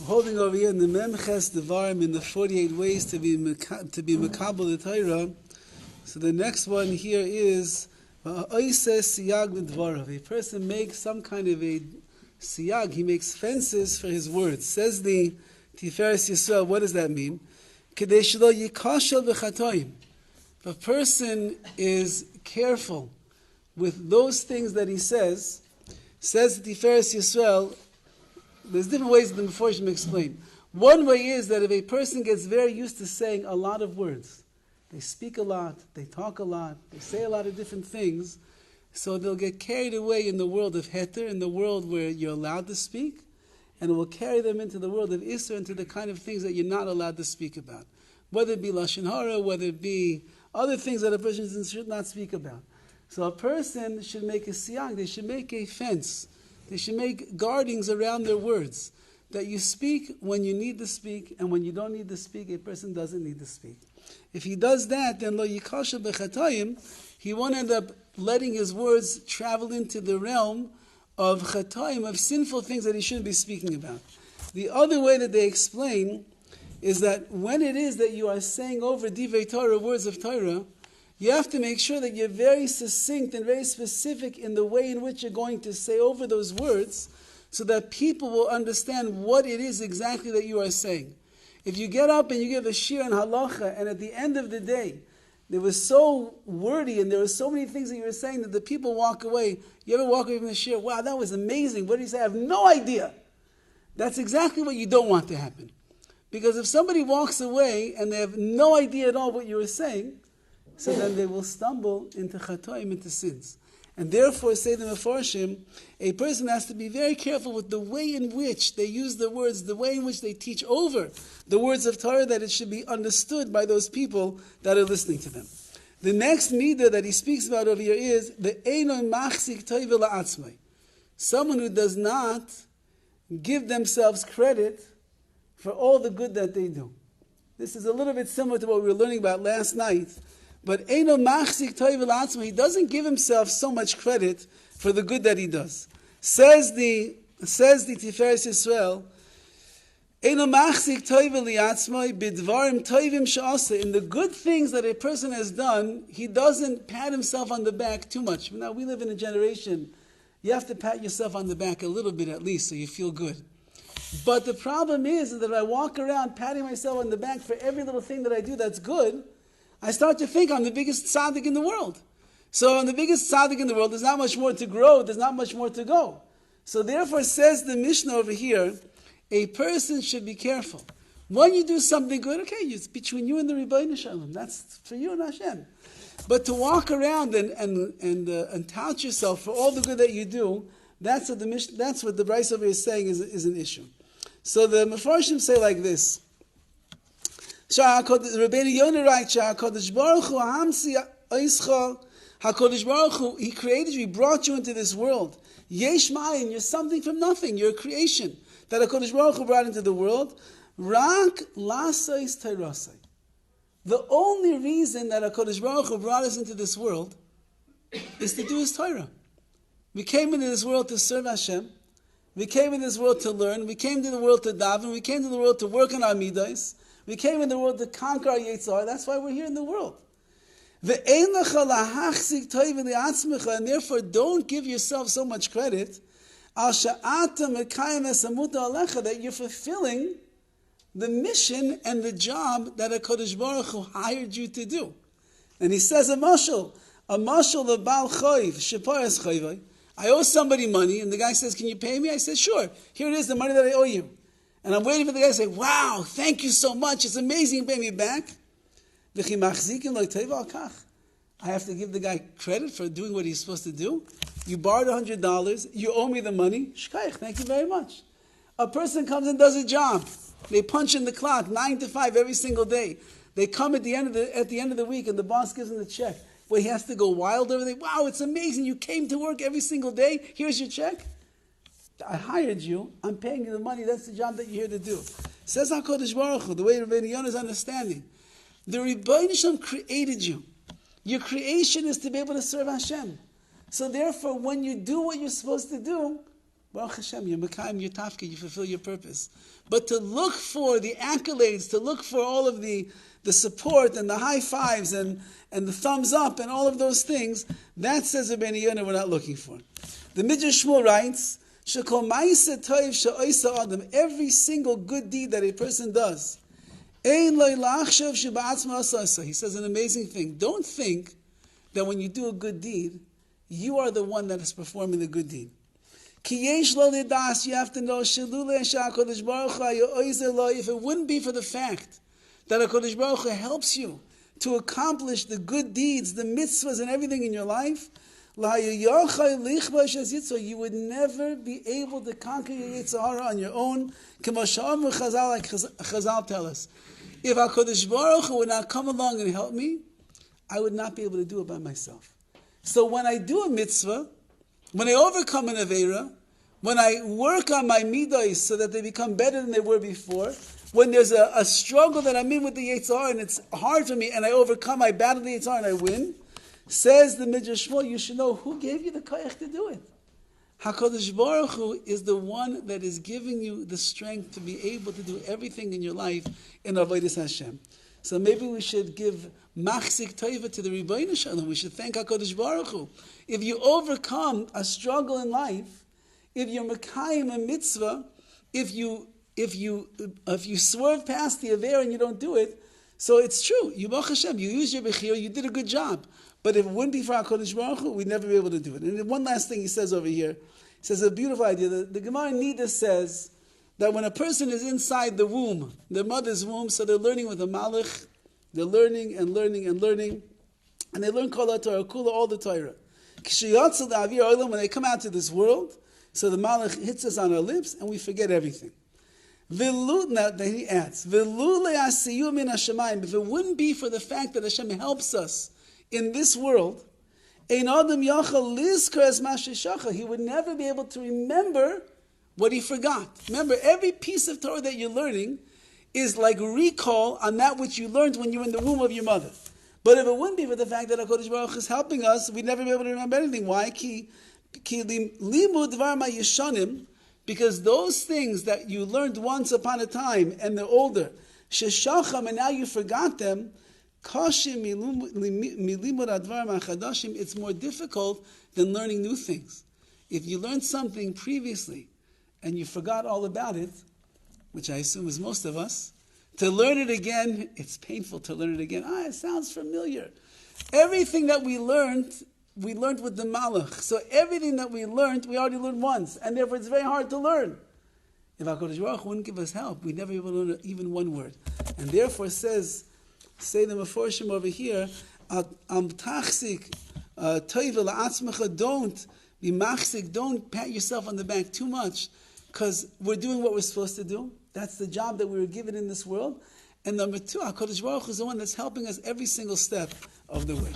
holding over here in the Memches Devarim in the 48 ways to be Makabel the Torah. So the next one here is Siyag L'Dvarav. A person makes some kind of a siyag, he makes fences for his words. Says the Tiferes Yisrael, what does that mean? Kedei shelo yikashel b'chatoim. If a person is careful with those things that he says the Tiferes Yisrael, there's different ways that the Meforshim explain. One way is that if a person gets very used to saying a lot of words, they speak a lot, they talk a lot, they say a lot of different things, so they'll get carried away in the world of Heter, in the world where you're allowed to speak, and it will carry them into the world of Isser, into the kind of things that you're not allowed to speak about. Whether it be Lashon Hara, whether it be other things that a person should not speak about. So a person should make a siyag, they should make a fence. They should make guardings around their words. That you speak when you need to speak, and when you don't need to speak, a person doesn't need to speak. If he does that, then lo yikasha b'chatayim, he won't end up letting his words travel into the realm of chatayim, of sinful things that he shouldn't be speaking about. The other way that they explain is that when it is that you are saying over divrei Torah, words of Torah, you have to make sure that you're very succinct and very specific in the way in which you're going to say over those words, so that people will understand what it is exactly that you are saying. If you get up and you give a shir on halacha, and at the end of the day, it was so wordy and there were so many things that you were saying that the people walk away. You ever walk away from the shir? Wow, that was amazing. What did he say? I have no idea. That's exactly what you don't want to happen. Because if somebody walks away and they have no idea at all what you were saying, so then they will stumble into chatoim, into sins. And therefore, say the Meforshim, a person has to be very careful with the way in which they use the words, the way in which they teach over the words of Torah, that it should be understood by those people that are listening to them. The next midah that he speaks about over here is the Einon Machzik Toiv La'atzmai. Someone who does not give themselves credit for all the good that they do. This is a little bit similar to what we were learning about last night. But Eino Machzik Toiv L'Atzmai, he doesn't give himself so much credit for the good that he does. Says the Tiferes Yisrael, Eino Machzik Toiv L'Atzmai bidvarim toivim she'asa. In the good things that a person has done, he doesn't pat himself on the back too much. Now we live in a generation, you have to pat yourself on the back a little bit at least so you feel good. But the problem is that if I walk around patting myself on the back for every little thing that I do that's good, I start to think I'm the biggest tzaddik in the world. So I'm the biggest tzaddik in the world. There's not much more to grow. There's not much more to go. So therefore, says the Mishnah over here, a person should be careful. When you do something good, okay, it's between you and the Rabbi Shalom. That's for you and Hashem. But to walk around and tout yourself for all the good that you do, that's what the Bryce over here is saying is an issue. So the Mefarshim say like this. Rabbi Yonah writes, HaKadosh Baruch Hu Hamsi Oischa, HaKadosh Baruch Hu, He created you, He brought you into this world. Yesh Ma'ayin, you're something from nothing, you're a creation that HaKadosh Baruch Hu brought into the world. Rak Lasais Tairasai. The only reason that HaKadosh Baruch Hu brought us into this world is to do His Torah. We came into this world to serve Hashem. We came into this world to learn. We came to the world to daven. We came to the world to work on our midas. We came in the world to conquer our Yetzirah. That's why we're here in the world. And therefore, don't give yourself so much credit that you're fulfilling the mission and the job that HaKadosh Baruch Hu hired you to do. And he says a mashal the Baal Choiv, Sheparas Choivai. I owe somebody money, and the guy says, can you pay me? I said, sure. Here it is, the money that I owe you. And I'm waiting for the guy to say, wow, thank you so much. It's amazing you pay me back. I have to give the guy credit for doing what he's supposed to do. You borrowed $100. You owe me the money. Shkaich, thank you very much. A person comes and does a job. They punch in the clock 9 to 5 every single day. They come at the end of the week and the boss gives them the check. Well, he has to go wild over there. Wow, it's amazing. You came to work every single day. Here's your check. I hired you. I'm paying you the money. That's the job that you're here to do. Says HaKadosh Baruch Hu, the way Rabbi Yonah is understanding. The Rabbi Shalom created you. Your creation is to be able to serve Hashem. So therefore, when you do what you're supposed to do, Baruch Hashem, you're Makayim, you're Tafka, you fulfill your purpose. But to look for the accolades, to look for all of the support and the high fives and the thumbs up and all of those things, that says Rabbeinu Yonah we're not looking for. The Midrash Shmuel writes, Shekol ma'aseh toiv she'oisa adam, every single good deed that a person does, ein lo lachshav sheba'atzma asasa. He says an amazing thing. Don't think that when you do a good deed, you are the one that is performing the good deed. Ki yesh lo lidas, you have to know, shelule she'HaKadosh Baruch Hu ha'yo'ozer lo, if it wouldn't be for the fact that HaKadosh Baruch Hu helps you to accomplish the good deeds, the mitzvahs and everything in your life, you would never be able to conquer your Yetzer Hara on your own. Like Chazal tell us, if HaKadosh Baruch Hu would not come along and help me, I would not be able to do it by myself. So when I do a mitzvah, when I overcome an Aveira, when I work on my midos so that they become better than they were before, when there's a struggle that I'm in with the Yetzer Hara and it's hard for me and I overcome, I battle the Yetzer Hara and I win, says the Midrash Shmuel, you should know who gave you the koyach to do it. HaKadosh Baruch Hu is the one that is giving you the strength to be able to do everything in your life in Avodas Hashem. So maybe we should give machzik toiva to the Rebbeinu Shalom. We should thank HaKadosh Baruch Hu. If you overcome a struggle in life, if you're mekayim a mitzvah, if you swerve past the aver and you don't do it, so it's true. You Baruch Hashem, you used your bechira, you did a good job. But if it wouldn't be for HaKadosh Baruch Hu, we'd never be able to do it. And one last thing he says over here, he says a beautiful idea. The Gemara Nida says that when a person is inside the womb, their mother's womb, so they're learning with a malach, they're learning and learning and learning, and they learn Kol HaTorah, Kula, all the Torah. When they come out to this world, so the malach hits us on our lips and we forget everything. Now that he adds, if it wouldn't be for the fact that Hashem helps us in this world, he would never be able to remember what he forgot. Remember, every piece of Torah that you're learning is like recall on that which you learned when you were in the womb of your mother. But if it wouldn't be for the fact that HaKadosh Baruch Hu is helping us, we'd never be able to remember anything. Why? Because those things that you learned once upon a time and they're older, sheshacham, and now you forgot them, it's more difficult than learning new things. If you learned something previously and you forgot all about it, which I assume is most of us, to learn it again, it's painful to learn it again. It sounds familiar. Everything that we learned with the malach. So everything that we already learned once, and therefore it's very hard to learn. If HaKadosh Baruch Hu wouldn't give us help, we'd never be able to learn even one word. And therefore say the Meforshim over here, tachzik toiva la'atzmecha, don't be machzik, don't pat yourself on the back too much, because we're doing what we're supposed to do. That's the job that we were given in this world. And number two, HaKadosh Baruch Hu is the one that's helping us every single step of the way.